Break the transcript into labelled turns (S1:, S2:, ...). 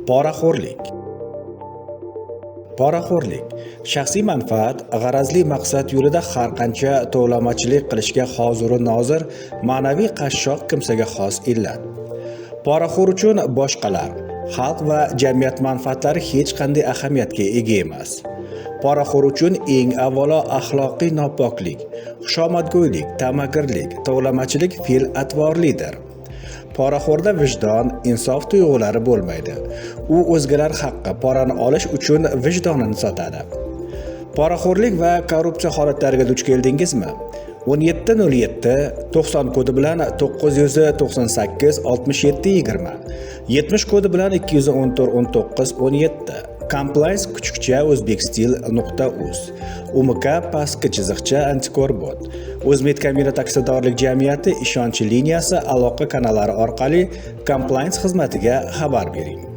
S1: Poraxo'rlik. Poraxo'rlik shaxsiy manfaat, g'arazli maqsad yo'lida har qancha tovlamachilik qilishga hoziru nozir ma'naviy qashshoq kimsaga xos illat. Poraxo'r uchun boshqalar, xalq va jamiyat manfaatlari hech qanday ahamiyatga ega emas. Poraxo'r uchun eng avvalo axloqiy nopoklik, xushomadgo'ylik, ta'magirlik, tovlamachilik fe'l-atvorlidir. Poraxo'rda vijdon, insof tuyg'ulari bo'lmaydi. U o'zgalar haqqi porani olish uchun vijdonini sotadi. Poraxo'rlik va korrupsiya holatlariga duch keldingizmi? 1707 90 kodi bilan 998 67 20, 70 kodi bilan 214 19 17, compliance kuchukcha o'zbekstil.uz, umk pastki chiziqcha antikorbot, O'zmedkamera taksidorlik jamiyati ishonch liniyasi aloqa kanallari orqali compliance xizmatiga xabar bering.